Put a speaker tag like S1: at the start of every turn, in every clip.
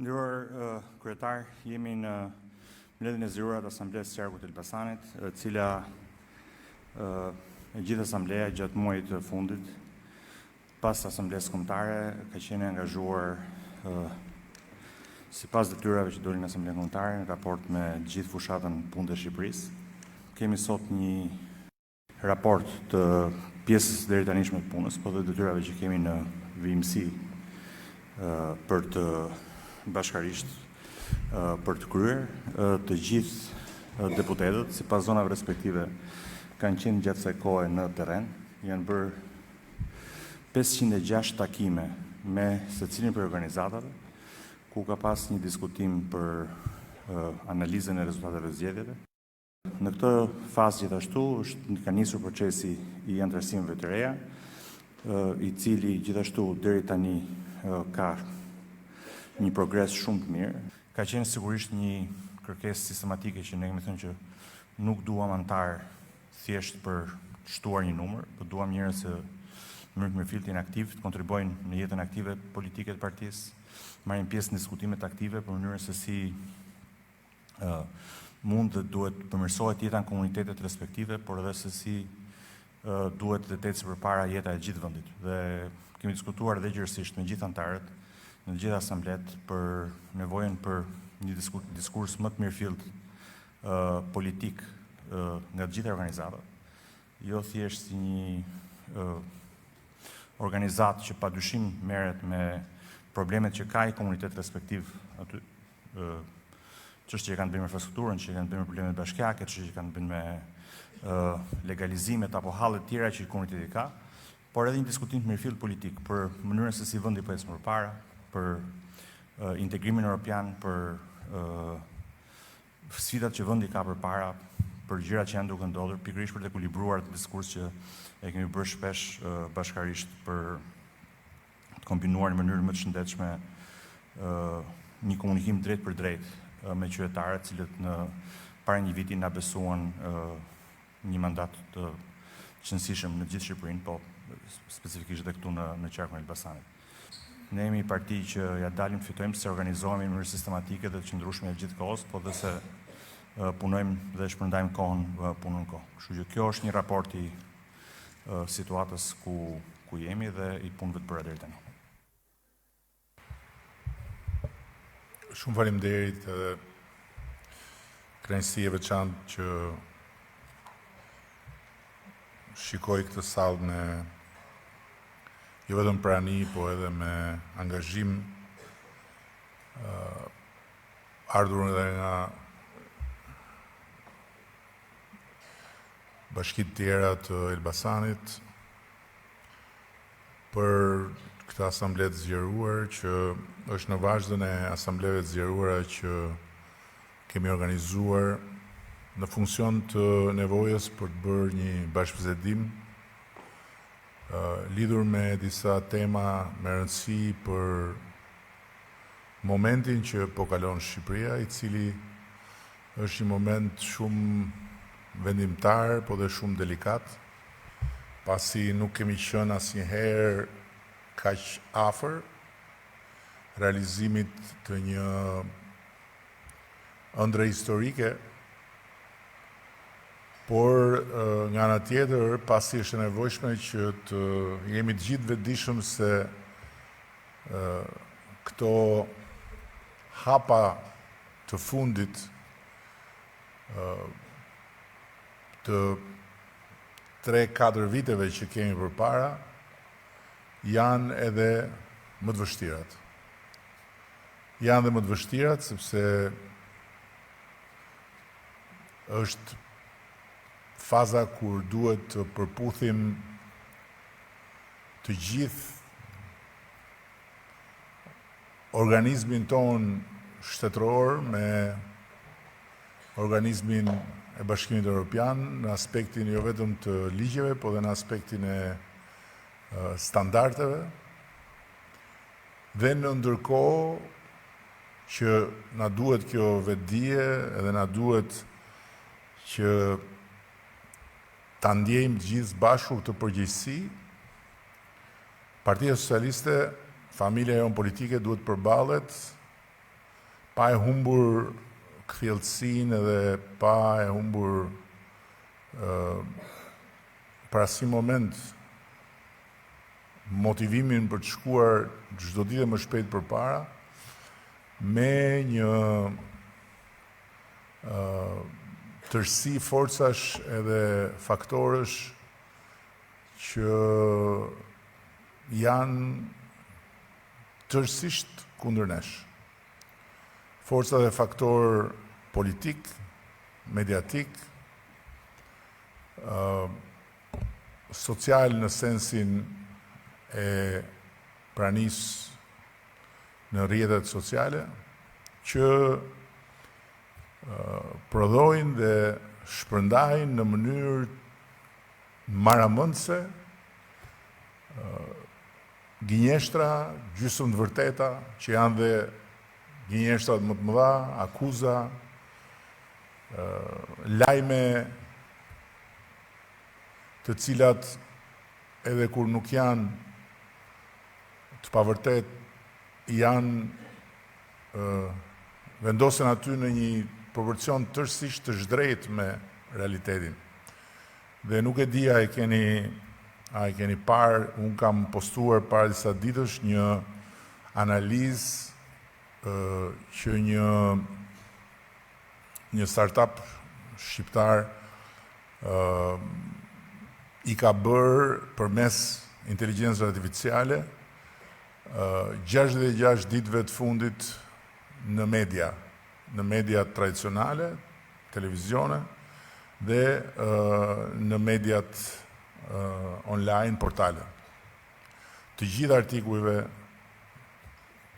S1: Nderuar kryetar, jemi në mbledhjen e zgjeruar të Asamblesë së Qarkut të Elbasanit, e cila e gjithë asambleja gjatë muajit të fundit pas asamblesë kombëtare ka qenë angazhuar sipas detyrave që dolin në Asamblenë Kombëtare në raport me gjithë fushatën punë të Shqipërisë. Kemi sot një raport të pjesës deri tanishme të punës, po dhe detyrave që kemi në vijimësi për të bashkarisht për të kryer. Të gjithë deputetët, sipas zonave respektive, kanë qenë gjatë kësaj kohe në terren. Janë bërë 506 takime me secilin prej organizatave, ku ka pas një diskutim për analizën e rezultateve të zgjedhjeve. Në këtë fazë gjithashtu ka nisur procesi i antarësimeve të reja, i cili gjithashtu deri tani ka një progres shumë të mirë. Ka qenë sigurisht një kërkesë sistematike që ne kemi thënë që nuk duam antar thjesht për të shtuar një numër, por duam njerëz që në mënyrë të mirëfillin aktiv të kontribuojnë në jetën aktive politike të partisë, marrin pjesë në diskutimet aktive për mënyrën se si mund dhe duhet përmirësohet jeta në komunitetet respektive, por edhe se si duhet të ecë përpara jeta e gjithë vendit. Dhe kemi diskutuar edhe gjërësisht me gjithë antarët në gjithë asamblet për nevojën për një diskurs më të mirëfillt politik nga të gjitha organizatat, jo thjesht si një organizatë që padyshim merret me problemet që ka i komunitet respektiv aty, çështje që kanë të bëjnë me infrastrukturën, që kanë të bëjnë me problemet bashkiake, çështje që kanë të bëjnë me legalizimet apo hallet tjera që komuniteti ka, por edhe një diskutim të mirëfillt politik për mënyrën se si vendi po ecë përpara, për integrimin europian, për sfidat që vendi ka përpara, për gjërat që janë duke ndodhur, pikërisht për të ekuilibruar të diskurs që e kemi bërë shpesh bashkarisht për të kombinuar në mënyrë më të shëndetshme një komunikim drejt për drejt me qytetarët, cilët në para një viti na besuan një mandat të qëndësishëm në gjithë Shqipërinë, po specifikisht edhe këtu në qarkun e Elbasanit. Ne jemi parti që ja dalim të fitojmë se organizohemi në mënyrë sistematike dhe të qëndrueshme gjithë kohës, po dhe se punojmë dhe shpërndajmë kohën punën kohë. Kështu që kjo është një raport i situatës ku jemi dhe i punëve të bëra deri tani.
S2: Shumë faleminderit edhe kënaqësi e veçantë që shikoj këtë sallë me jo vetëm prani, po edhe me angazhim ardhur edhe nga bashkitë tjera të Elbasanit për këtë asamble të zgjeruar që është në vazhdën e asambleve të zgjeruara që kemi organizuar në funksion të nevojës për të bërë një bashkëbisedim lidhur me disa tema me rëndësi për momentin që po kalon Shqipëria, i cili është një moment shumë vendimtar, po dhe shumë delikat, pasi nuk kemi qenë asnjëherë kaq afër realizimit të një ëndre historike, por nga ana tjetër, pasi është e nevojshme që të jemi të gjithë vetëdijshëm se këto hapa të fundit të 3-4 viteve që kemi përpara janë edhe më të vështirat. Janë dhe më të vështirat sepse është faza kur duhet të përputhim të gjithë organizmin ton shtetëror me organizmin e Bashkimit Evropian në aspektin jo vetëm të ligjeve, po dhe në aspektin e standardeve. Dhe në ndërkohë që na duhet kjo vetdije edhe na duhet që ta ndjejmë gjithë bashku këtë përgjegjësi, Partia Socialiste, familja jonë politike duhet përballet pa e humbur kthjellësinë dhe pa e humbur për asnjë moment motivimin për të shkuar çdo ditë më shpejt përpara, me një tërësi forcash edhe faktorësh që janë tërësisht kundër nesh. Forca dhe faktor politik, mediatik, social në sensin e pranis në rrjetet sociale, që prodhojnë dhe shpërndajnë në mënyrë maramëndse gënjeshtra, gjysmë të vërteta, që janë dhe gënjeshtrat më të mëdha, akuza, lajme të cilat edhe kur nuk janë të pavërtet, janë vendosen aty në një proporcion tërësisht të zhdrejt me realitetin. Dhe nuk e di a e keni parë, unë kam postuar para disa ditësh një analizë që një startup shqiptar i ka bërë përmes inteligjencës artificiale 66 ditëve të fundit në media tradicionale, televizione dhe në mediat online, portale. Të gjitha artikujve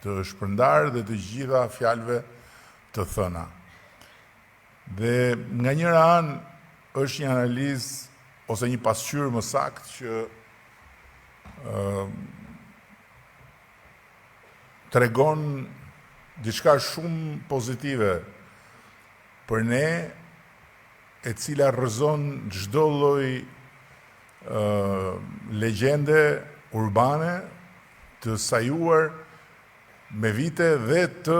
S2: të shpërndarë dhe të gjitha fjalëve të thëna. Dhe nga njëra anë është një analizë ose një pasqyrë më saktë që tregon diçka shumë pozitive për ne, e cila rrëzon çdo lloj legjende urbane të sajuar me vite dhe të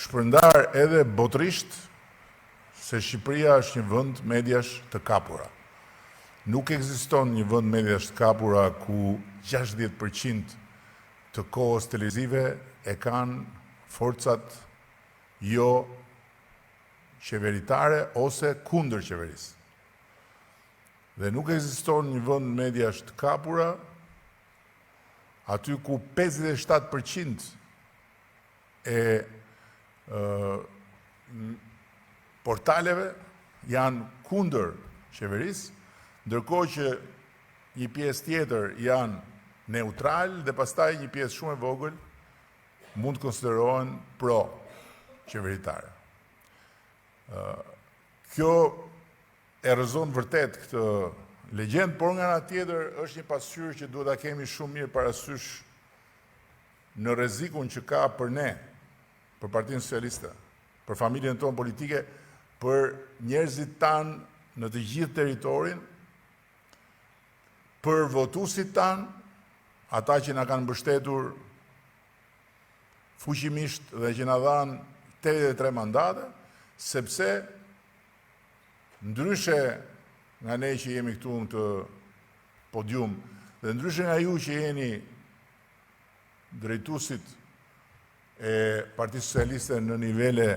S2: shpërndar edhe botërisht se Shqipëria është një vend mediash të kapura. Nuk ekziston një vend mediash të kapura ku 60% të kohës televizive e kanë forcat jo qeveritare ose kundër qeverisë. Dhe nuk ekziston një vend mediash të kapura aty ku 57% e portaleve janë kundër qeverisë, ndërkohë që një pjesë tjetër janë neutral dhe pastaj një pjesë shumë e vogël mund të konsiderohen pro-qeveritare. Kjo e rrëzon vërtet këtë legjend, por nga ana tjetër është një pasqyrë që duhet ta kemi shumë mirë parasysh në rrezikun që ka për ne, për Partinë Socialiste, për familjen tonë politike, për njerëzit tanë në të gjithë territorin, për votuesit tanë, ata që na kanë mbështetur fuqimisht dhe që na dhanë 83 mandate, sepse ndryshe nga ne që jemi këtu në të podium, dhe ndryshe nga ju që jeni drejtuesit e Partisë Socialiste në nivele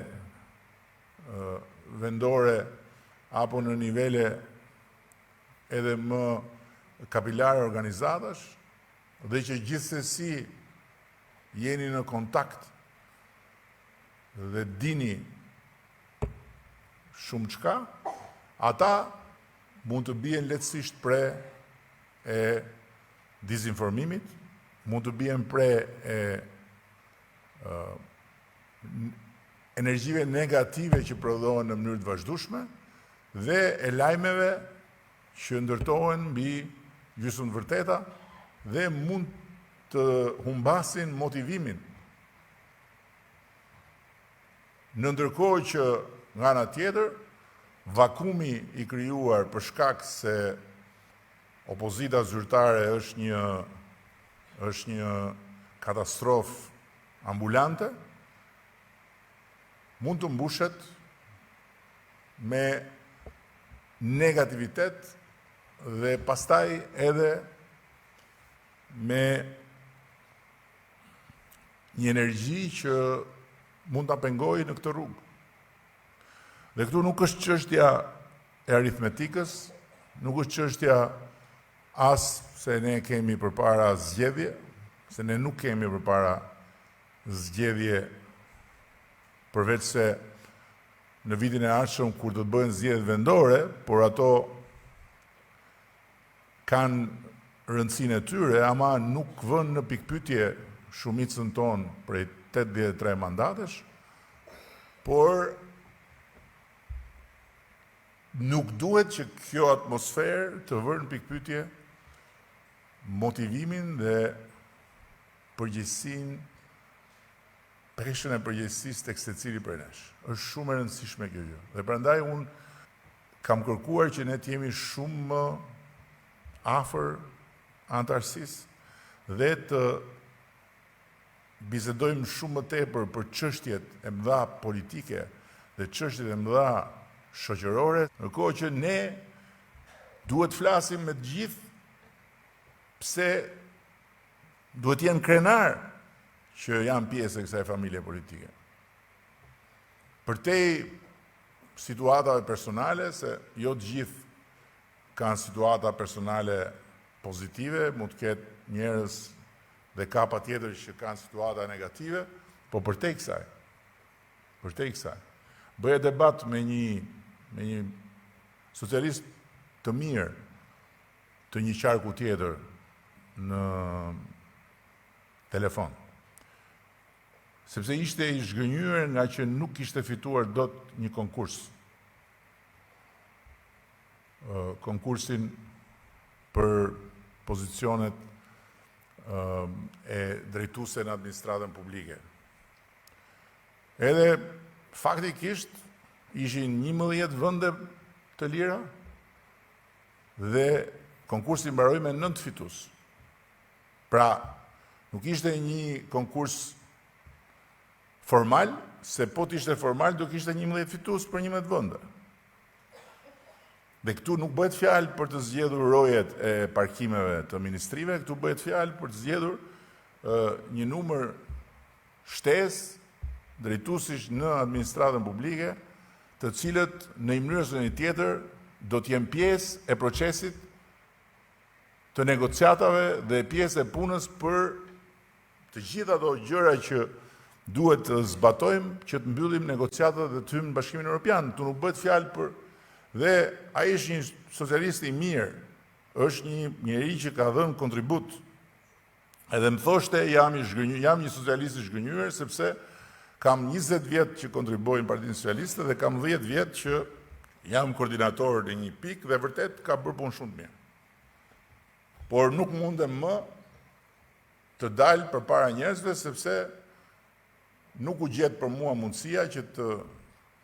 S2: vendore apo në nivele edhe më kapilare organizatash, dhe që gjithsesi jeni në kontakt dhe dini shumë çka, ata mund të bien lehtësisht pre e dizinformimit, mund të bien pre e energjive negative që prodhohen në mënyrë të vazhdueshme dhe e lajmeve që ndërtohen mbi gjysmë të vërteta dhe mund të humbasin motivimin. Në ndërkohë që nga ana tjetër, vakumi i krijuar për shkak se opozita zyrtare është një katastrofë ambulante, mund të mbushet me negativitet dhe pastaj edhe me një energji që mund ta pengojë në këtë rrugë. Dhe këtu nuk është çështja e aritmetikës, nuk është çështja as se ne kemi përpara zgjedhje, se ne nuk kemi përpara zgjedhje përveç se në vitin e ardhshëm kur do të bëhen zgjedhje vendore, por ato kanë rëndësinë e tyre, ama nuk vënë në pikpyetje shumicën tonë prej 83 mandatesh, por nuk duhet që kjo atmosferë të vërë në pikpyetje motivimin dhe përgjegjësinë, preshën e përgjegjësisë tek secili prej nesh. Është shumë e rëndësishme kjo gjë. Dhe prandaj unë kam kërkuar që ne të jemi shumë më afër antarësisë dhe të bisedojmë shumë më tepër për çështjet e mëdha politike dhe çështjet e mëdha shoqërore, ndërkohë që ne duhet flasim me të gjithë pse duhet jenë krenar që janë pjesë e kësaj familje politike. Përtej situatave personale, se jo të gjithë kanë situata personale pozitive, mund të ketë njerëz dhe ka patjetër që kanë situata negative, po përtej kësaj. Bëja debat me një socialist të mirë të një qarku tjetër në telefon. Sepse ishte i zhgënjur nga që nuk kishte fituar dot një konkurs. Konkursin për pozicionet e drejtuese në administratën publike. Edhe faktikisht ishin 11 vende të lira dhe konkursi mbaroi me 9 fitues. Pra, nuk ishte një konkurs formal, se po të ishte formal do kishte 11 fitues për 11 vende. Dhe këtu nuk bëhet fjalë për të zgjedhur rojet e parkimeve të ministrive, këtu bëhet fjalë për të zgjedhur një numër shtesë drejtuesish në administratën publike, të cilët në një mënyrë ose një tjetër do të jenë pjesë e procesit të negociatave dhe pjesë e punës për të gjitha ato gjëra që duhet të zbatojmë që të mbyllim negociatat dhe të hymë në Bashkimin Evropian. Tu nuk bëhet fjalë për dhe ai është një socialist i mirë, është një njeri që ka dhënë kontribut. Edhe më thoshte jam një socialist i zhgënjur sepse kam 20 vjet që kontribuoj në Partinë Socialiste dhe kam 10 vjet që jam koordinator në një pikë dhe vërtet ka bërë punë shumë të mirë. Por nuk mundem më të dalë përpara njerëzve sepse nuk u gjet për mua mundësia që të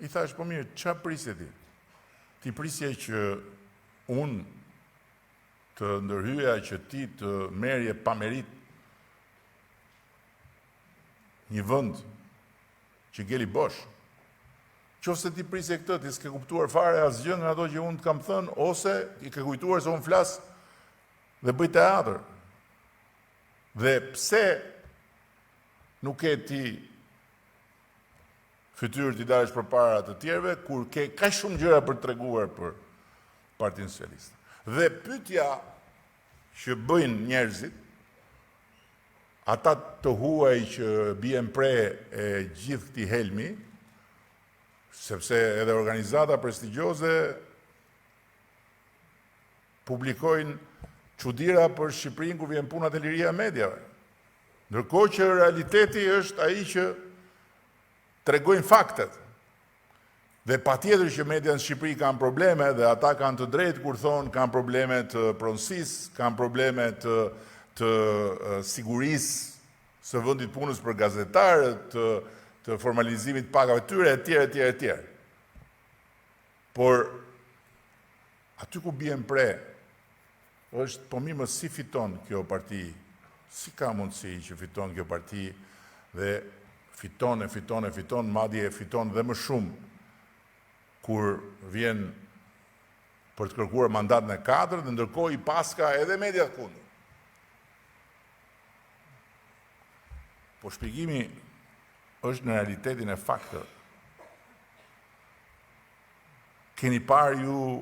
S2: i thash po mirë, çfarë prisje ti? Ti prisje që unë të ndërhyja që ti të merje pa merit një vend që ngeli bosh. Qofse ti prisje këtë, ti s'ke kuptuar fare asgjë nga ato që unë të kam thënë, ose i ke kujtuar se unë flas dhe bëj teatër. Dhe pse nuk e ti fytyrë t'i dalësh përpara të tjerëve, kur ke kaq shumë gjëra për të treguar për Partinë Socialiste. Dhe pyetja që bëjnë njerëzit, ata të huaj që bien pre e gjithë këtij helmi, sepse edhe organizata prestigjioze publikojnë çuditëra për Shqipërinë kur vjen puna te liria e mediave. Ndërkohë që realiteti është ai që tregojnë faktet. Dhe patjetër që media në Shqipëri kanë probleme dhe ata kanë të drejtë kur thonë kanë probleme të pronësisë, kanë probleme të sigurisë së vendit punës për gazetarët, të formalizimit pagave tyre etj. Por aty ku bien pre është po mirë si fiton kjo parti, si ka mundësi që fiton kjo parti dhe fiton, madje e fiton dhe më shumë kur vjen për të kërkuar mandatën e 4, dhe ndërkohë i paska edhe mediat kundër. Po shpjegimi është në realitetin e faktët. Keni parë ju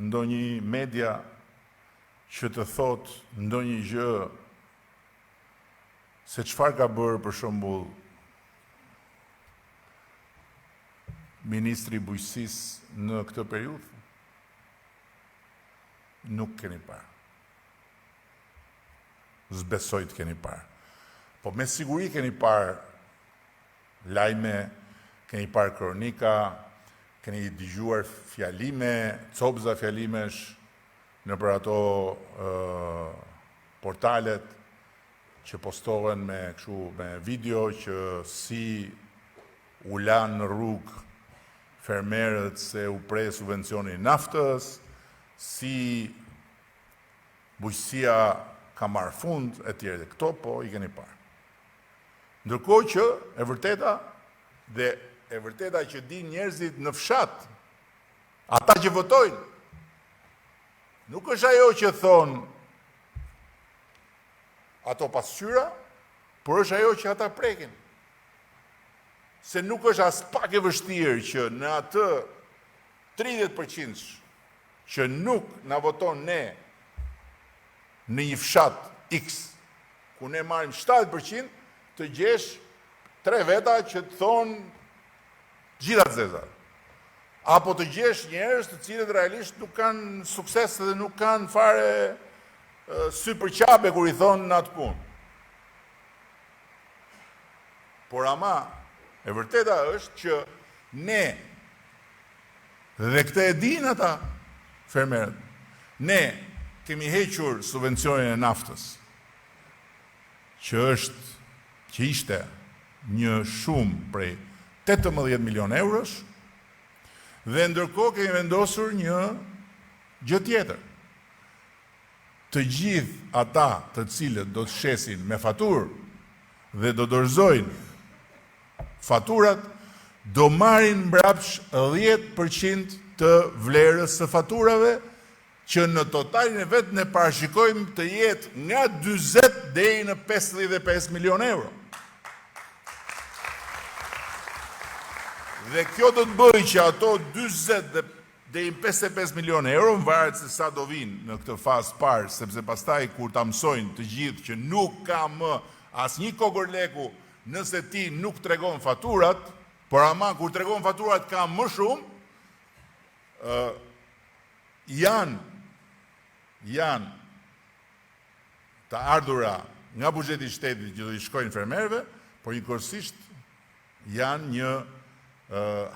S2: ndonjë media që të thot ndonjë gjë se çfarë ka bërë për shembull Ministri i Bujqësisë në këtë periudhë? Nuk keni parë. Zbesoj të keni parë. Po me siguri keni parë lajme, keni parë kronika, keni dëgjuar fjalime, copëza fjalimesh në për ato portalet që postohen me video që si u lanë në rrugë fermerët se u pre subvencioni naftës, si bujqësia ka marrë fund, e tjerë dhe këto, po i keni parë. Ndërkohë që e vërteta që din njerëzit në fshat, ata që votojnë, nuk është ajo që thonë ato pasqyra, por është ajo që ata prekin. Se nuk është as pak e vështirë që në atë 30% që nuk na voton ne në një fshat X, ku ne marrim 7%, të gjesh 3 veta që të thonë gjitha të zezat. Apo të gjesh njerëz të cilët realisht nuk kanë sukses dhe nuk kanë fare sy për qabe kur i thonë në atë punë. Por ama, e vërteta është që ne, dhe këtë e din ata fermerët, ne kemi hequr subvencionin e naftës, që ishte një shumë prej 18 milion eurosh, dhe ndërkohë kemi vendosur një gjë tjetër. Të gjithë ata të cilët do të shesin me faturë dhe do dorëzojnë faturat, do marrin mbrapsht 10% të vlerës së faturave, që në totalin e vetë ne parashikojmë të jetë nga 40 deri në 55 milion euro. Dhe kjo do të bëjë që ato 40 deri në 55 milion euro, në varet se sa do vinë në këtë fazë parë, sepse pastaj kur ta mësojnë të gjithë që nuk ka më asnjë kokërleku nëse ti nuk tregon faturat, por ama kur tregon faturat ka më shumë, janë të ardhura nga buxheti i shtetit që do i shkojnë fermerëve, por njëkohësisht janë një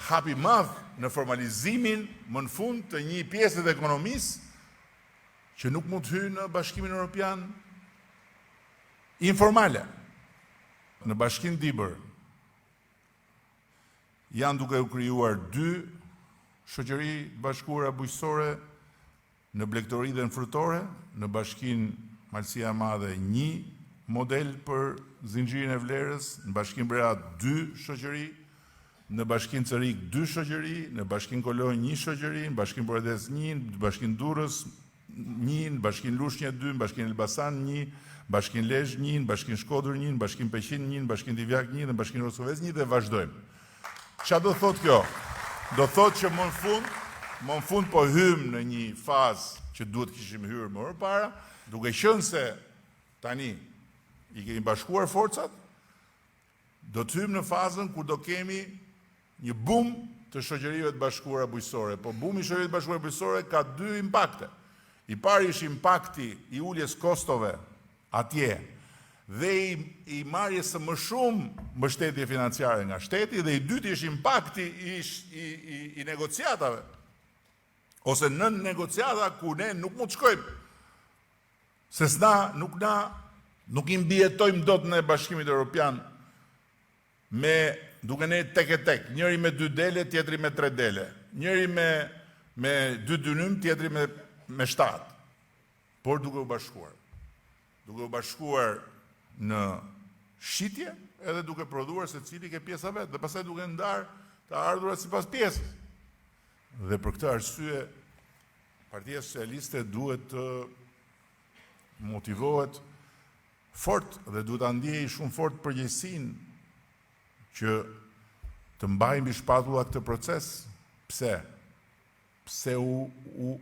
S2: hap i madh në formalizimin më në fund të një pjesë të ekonomisë që nuk mund të hyjë në Bashkimin Evropian informale. Në Bashkinë Dibër janë duke u krijuar 2 shoqëri bashkuara bujqësore, në blegtori dhe në frutore, në Bashkinë Malësia e Madhe 1 model për zinxhirin e vlerës, në Bashkinë Brea 2 shoqëri, në Bashkinë Cerik 2 shoqëri, në Bashkinë Kolonjë 1 shoqëri, në Bashkinë Bordes 1, në Bashkinë Durrës 1, në Bashkinë Lushnjë 2, në Bashkinë Elbasan 1, Bashkinë Lezhë 1, Bashkinë Shkodër 1, Bashkinë Peqin 1, Bashkinë Divjak 1 dhe Bashkinë Rosovec 1 dhe vazhdojmë. Çfarë do thotë kjo? Do thotë që më në fund po hymë në një fazë që duhet kishim hyrë më parë, duke qenë se tani i kemi bashkuar forcat, do të hymë në fazën kur do kemi një bum të shoqërive të bashkuara bujqësore. Po bumi i shoqërive të bashkuara bujqësore ka 2 impakte. I pari është impakti i uljes kostove atje dhe i marrjes së më shumë mbështetje financiare nga shteti, dhe i dyti është impakti i negociatave, ose në negociata ku ne nuk mund të shkojmë, se nuk i mbijetojmë dot në Bashkimit Evropian duke ne tek e tek, njëri me 2 dele, tjetri me 3 dele, njëri me 2 dynym, tjetri me 7, por duke u bashkuar në shitje edhe duke prodhuar secili ke pjesa vet, dhe pastaj duke ndarë të ardhurat sipas pjesës. Dhe për këtë arsye Partia Socialiste duhet të motivohet fort dhe duhet ta ndjejë shumë fort përgjegjësinë që të mbajë mbi shpatulla këtë proces. Pse? Pse u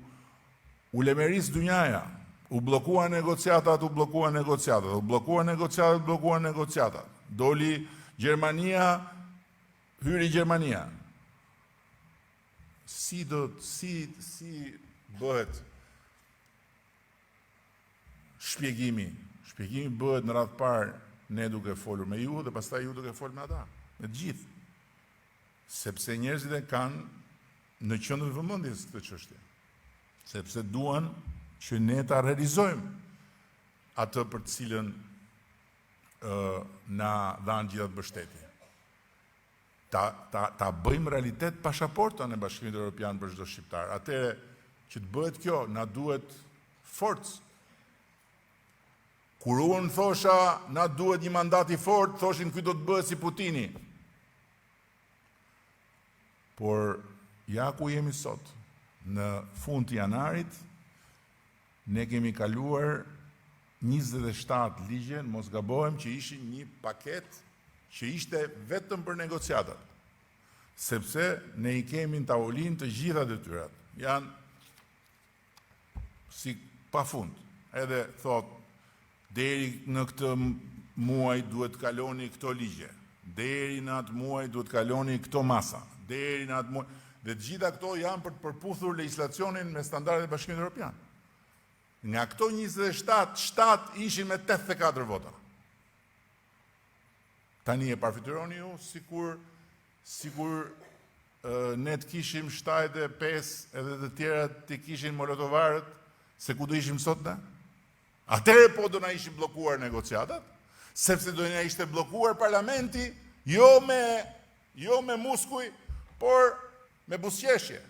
S2: lemeris dynjaja, u blokua negociatat, u blokua negociatat. Doli Gjermania, hyri Gjermania. Si bëhet shpjegimi? Shpjegimi bëhet në radhë parë ne duke folur me ju dhe pastaj ju duke folur me ata, me të gjithë. Sepse njerëzit e kanë në qendrën e vëmendjes këtë çështje. Sepse duan që ne ta realizojmë atë për të cilën na dhanë gjithë atë mbështetje. Ta bëjmë realitet pasaporta në Bashkimin Evropian për çdo shqiptar. Atëherë që të bëhet kjo, na duhet forcë. Kur unë thosha, na duhet një mandat i fort, thoshin ky do të bëhet si Putini. Por ja ku jemi sot, në fund të janarit, ne kemi kaluar 27 ligje, mos gabohem, që ishin një paket që ishte vetëm për negociatat. Sepse ne i kemi në tavolinë të gjitha detyrat. Janë si pafund. Edhe thot, deri në këtë muaj duhet kaloni këto ligje. Deri në atë muaj duhet kaloni këto masa. Deri në atë muaj. Dhe të gjitha këto janë për të përputhur legjislacionin me standardet e Bashkimit Evropian. Nga këto 27, 7 ishin me 84 vota. Tani e parafityroni ju, sikur ne të kishim 75 edhe të tjerat të kishin molotovarët, se ku do ishim sot ne? Atëherë po do na ishin bllokuar negociatat, sepse do na ishte bllokuar parlamenti, jo me muskuj, por me buzëqeshje.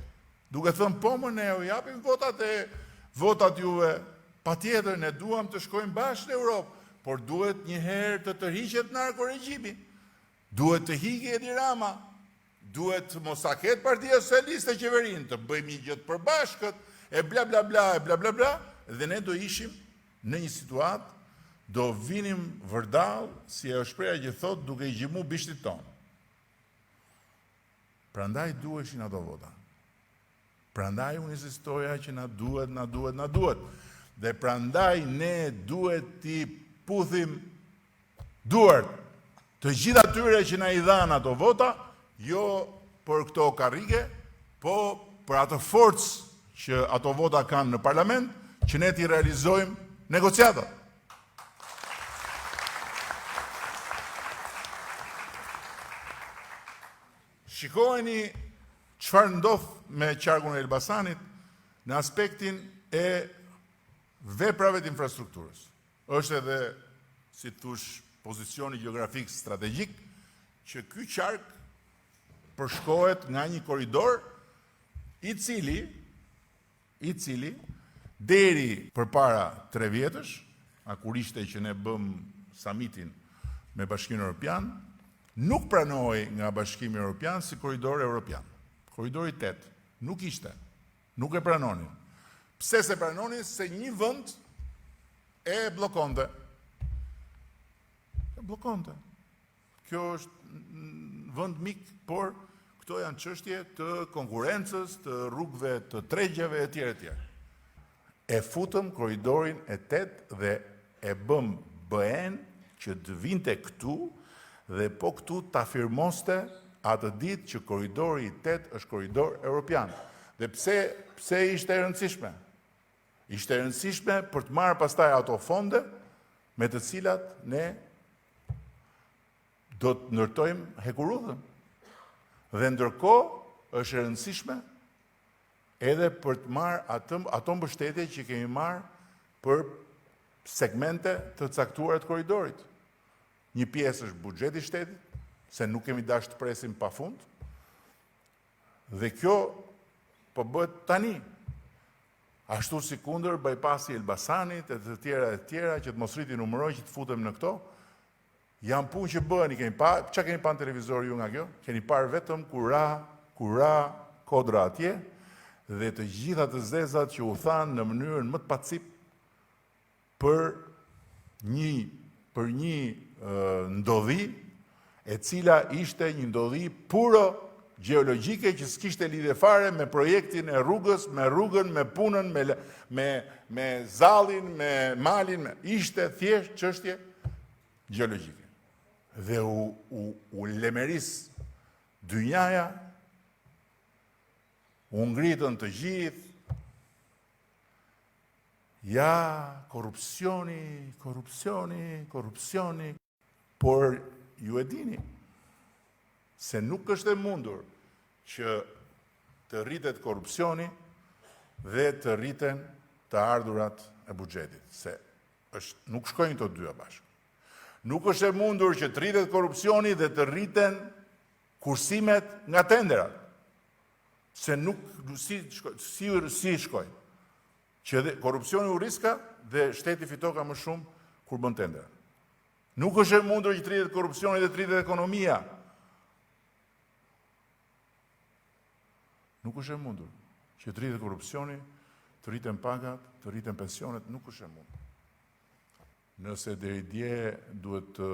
S2: Duke thënë po më ne u japim votat juve, patjetër ne duam të shkojmë bashkë në Europë, por duhet një herë të tërhiqet narkoregjimi. Duhet të hiqet Edi Rama, duhet mos sa ketë Partia Socialiste qeverinë, të bëjmë një gjë të përbashkët, e bla bla bla, dhe ne do ishim në një situatë, do vinim vërdall, si e shpreha që thot, duke i gjimu bishtit tonë. Prandaj duheshin ato vota. Prandaj unë insistoja që na duhet. Dhe prandaj ne duhet t'i puthim duart të gjitha atyre që na i dhanë ato vota, jo për këto karrige, po për atë forcë që ato vota kanë në parlament, që ne t'i realizojmë negociatat. Shikojeni çfarë ndodh me qarkun e Elbasanit në aspektin e veprave të infrastrukturës. Është edhe, si thush, pozicioni gjeografik strategjik që ky qark përshkohet nga një korridor i cili deri përpara 3 vjetësh, kur ishte që ne bëm summitin me Bashkimin Evropian, nuk pranohej nga Bashkimi Evropian si korridor evropian. Korridori 8 nuk ishte, nuk e pranonin. Pse se pranonin? Se një vend e bllokonte. Kjo është vend mik, por këto janë çështje të konkurrencës, të rrugëve të tregjeve etj. E futëm korridorin e 8 dhe e bëm BE-n që të vinte këtu dhe po këtu ta firmoste atë ditë që korridori i 8 është korridor evropian. Dhe pse ishte e rëndësishme? Ishte e rëndësishme për të marrë pastaj ato fonde me të cilat ne do të ndërtojmë hekurudhën. Dhe ndërkohë është e rëndësishme edhe për të marrë ato mbështetje që kemi marrë për segmente të caktuara të korridorit. Një pjesë është buxheti i shtetit, se nuk kemi dashur të presim pafund. Dhe kjo po bëhet tani. Ashtu si kundër bypassi i Elbasanit e të tjera që të mos rriti numëroj që të futem në këto, Janë punë që bëhen, çka keni pa në televizor ju nga kjo? Keni parë vetëm kura kodra atje dhe të gjitha të zezat që u thanë në mënyrën më të pacip për një ndodhi e cila ishte një ndodhi puro gjeologjike që s'kishte lidhje fare me projektin e rrugës, me rrugën, me punën, me zallin, me malin, ishte thjesht çështje gjeologjike. Dhe u lemeris dynjaja, u ngritën të gjithë, ja, korupcioni, por ju e dini se nuk është e mundur që të rritet korupcioni dhe të rriten të ardhurat e buxhetit, se nuk shkojnë të dyja bashkë. Nuk është e mundur që të rritet korupcioni dhe të rriten kursimet nga tenderat, se si shkojnë. Që korupcioni u riska dhe shteti fito ka më shumë kur bën tendera. Nuk është e mundur që të rritet korupcioni dhe të rritet ekonomia. Nuk është e mundur që të rritet korupcioni, të rriten pagat, të rriten pensionet, nuk është e mundur. Nëse deri dje duhet të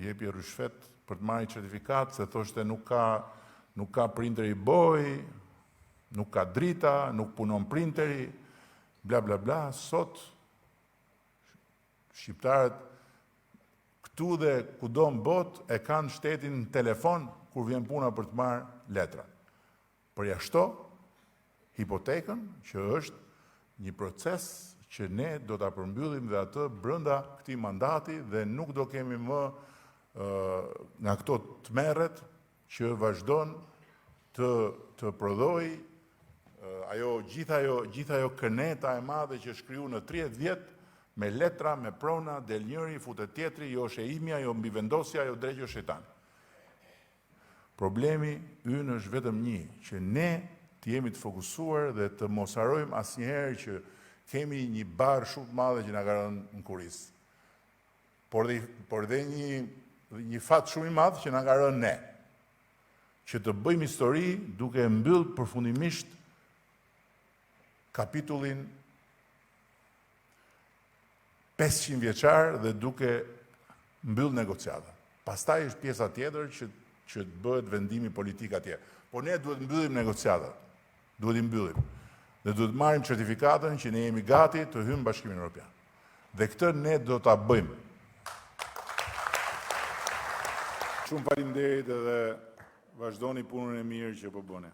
S2: jepi rishfet për të marrë certifikat, se thoshte nuk ka printeri boj, nuk ka drita, nuk punon printeri, bla bla bla, sot shqiptarët këtu dhe kudo në botë e kanë shtetin në telefon kur vjen puna për të marrë letra. Përjashto hipotekën, që është një proces që ne do ta përmbyllim dhe atë brenda këtij mandati dhe nuk do kemi më nga këto tmerret që vazhdon të prodhoi gjithë ajo këneta e madhe që shkriju në 30 vjet me letra, me prona, del njëri, futet tjetri, jo sheimja, jo mbivendosja, jo dregjo shejtan. Problemi ynë është vetëm një, që ne të jemi të fokusuar dhe të mos harrojmë asnjëherë që kemi një barë shumë të madhe që na ka rënë në kuris. Por dhe një fat shumë i madh që na ka rënë ne. Që të bëjmë histori duke mbyll përfundimisht kapitullin 500 vjeçar dhe duke mbyll negociata. Pastaj është pjesa tjetër që të bëhet vendimi politik atje. Po ne duhet mbyllim negociatat. Duhet i mbyllim. Dhe duhet marrim certifikatën që ne jemi gati të hyjmë në Bashkimin Evropian. Dhe këtë ne do ta bëjmë. Shumë faleminderit edhe vazhdoni punën e mirë që po bëni.